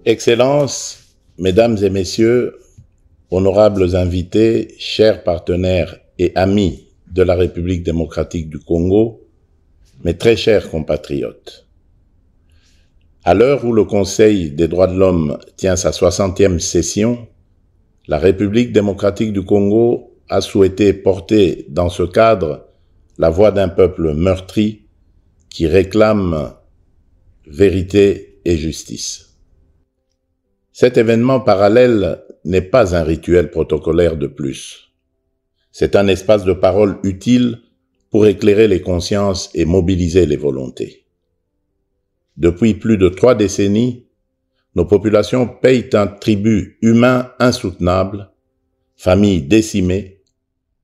Excellences, Mesdames et Messieurs, honorables invités, chers partenaires et amis de la République démocratique du Congo, mes très chers compatriotes. À l'heure où le Conseil des droits de l'homme tient sa 60e session, la République démocratique du Congo a souhaité porter dans ce cadre la voix d'un peuple meurtri qui réclame vérité et justice. Cet événement parallèle n'est pas un rituel protocolaire de plus. C'est un espace de parole utile pour éclairer les consciences et mobiliser les volontés. Depuis plus de 3 décennies, nos populations payent un tribut humain insoutenable, familles décimées,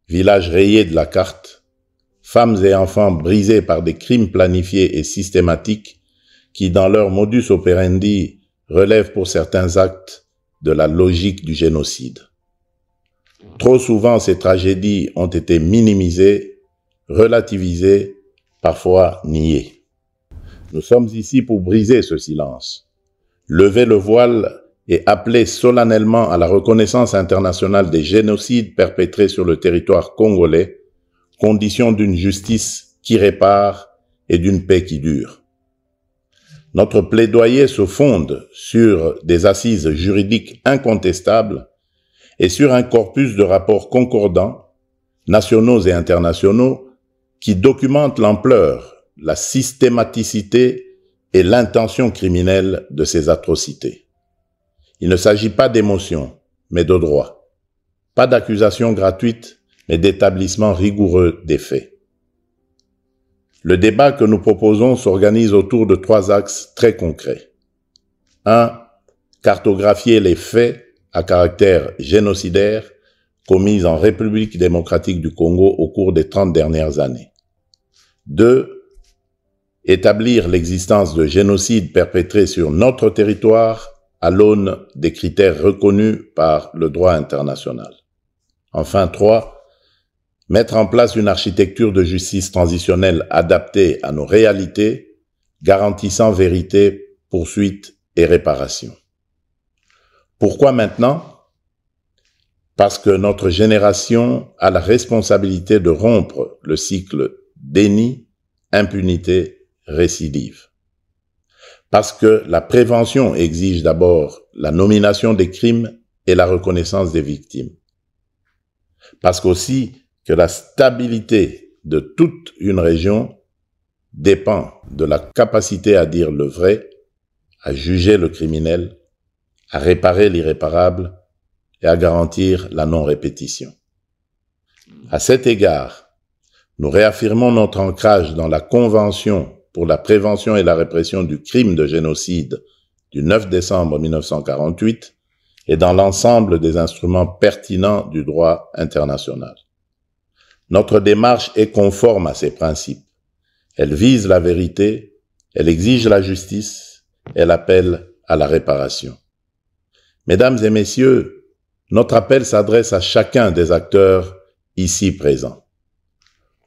villages rayés de la carte, femmes et enfants brisés par des crimes planifiés et systématiques qui, dans leur modus operandi, relèvent pour certains actes de la logique du génocide. Trop souvent, ces tragédies ont été minimisées, relativisées, parfois niées. Nous sommes ici pour briser ce silence, lever le voile et appeler solennellement à la reconnaissance internationale des génocides perpétrés sur le territoire congolais, condition d'une justice qui répare et d'une paix qui dure. Notre plaidoyer se fonde sur des assises juridiques incontestables et sur un corpus de rapports concordants, nationaux et internationaux, qui documentent l'ampleur, la systématicité et l'intention criminelle de ces atrocités. Il ne s'agit pas d'émotion, mais de droit. Pas d'accusation gratuite, mais d'établissement rigoureux des faits. Le débat que nous proposons s'organise autour de 3 axes très concrets. 1. Cartographier les faits à caractère génocidaire commis en République démocratique du Congo au cours des 30 dernières années. 2. Établir l'existence de génocides perpétrés sur notre territoire à l'aune des critères reconnus par le droit international. Enfin, 3. Mettre en place une architecture de justice transitionnelle adaptée à nos réalités, garantissant vérité, poursuite et réparation. Pourquoi maintenant? Parce que notre génération a la responsabilité de rompre le cycle déni, impunité, récidive. Parce que la prévention exige d'abord la nomination des crimes et la reconnaissance des victimes. Parce qu'aussi, que la stabilité de toute une région dépend de la capacité à dire le vrai, à juger le criminel, à réparer l'irréparable et à garantir la non-répétition. À cet égard, nous réaffirmons notre ancrage dans la Convention pour la prévention et la répression du crime de génocide du 9 décembre 1948 et dans l'ensemble des instruments pertinents du droit international. Notre démarche est conforme à ces principes. Elle vise la vérité, elle exige la justice, elle appelle à la réparation. Mesdames et messieurs, notre appel s'adresse à chacun des acteurs ici présents.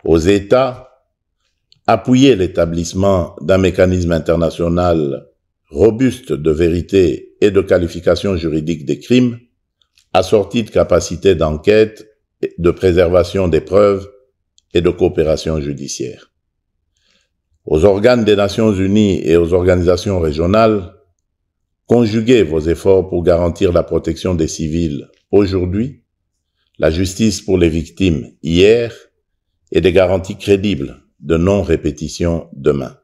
Aux États, appuyez l'établissement d'un mécanisme international robuste de vérité et de qualification juridique des crimes, assorti de capacités d'enquête, de préservation des preuves et de coopération judiciaire. Aux organes des Nations Unies et aux organisations régionales, conjuguez vos efforts pour garantir la protection des civils aujourd'hui, la justice pour les victimes hier et des garanties crédibles de non-répétition demain.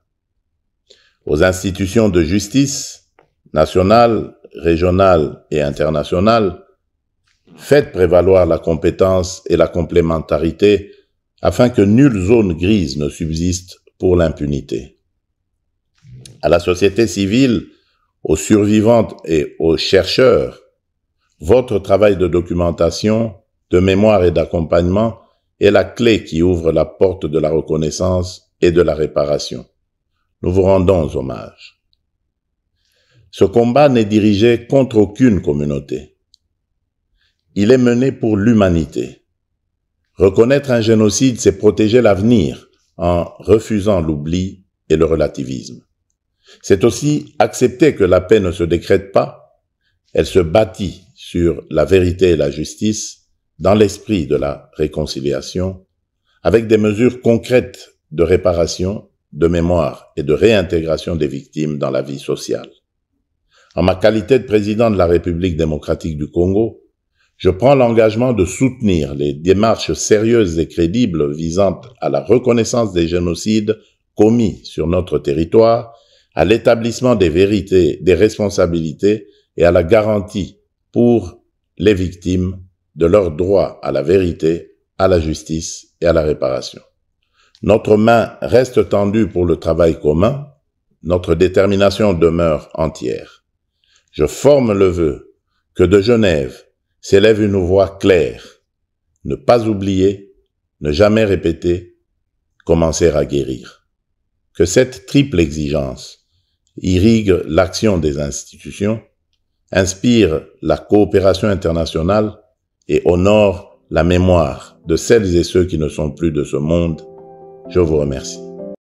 Aux institutions de justice, nationales, régionales et internationales, faites prévaloir la compétence et la complémentarité afin que nulle zone grise ne subsiste pour l'impunité. À la société civile, aux survivantes et aux chercheurs, votre travail de documentation, de mémoire et d'accompagnement est la clé qui ouvre la porte de la reconnaissance et de la réparation. Nous vous rendons hommage. Ce combat n'est dirigé contre aucune communauté. Il est mené pour l'humanité. Reconnaître un génocide, c'est protéger l'avenir en refusant l'oubli et le relativisme. C'est aussi accepter que la paix ne se décrète pas, elle se bâtit sur la vérité et la justice dans l'esprit de la réconciliation, avec des mesures concrètes de réparation, de mémoire et de réintégration des victimes dans la vie sociale. En ma qualité de président de la République démocratique du Congo, je prends l'engagement de soutenir les démarches sérieuses et crédibles visant à la reconnaissance des génocides commis sur notre territoire, à l'établissement des vérités, des responsabilités et à la garantie pour les victimes de leur droit à la vérité, à la justice et à la réparation. Notre main reste tendue pour le travail commun, notre détermination demeure entière. Je forme le vœu que de Genève s'élève une voix claire, ne pas oublier, ne jamais répéter, commencer à guérir. Que cette triple exigence irrigue l'action des institutions, inspire la coopération internationale et honore la mémoire de celles et ceux qui ne sont plus de ce monde. Je vous remercie.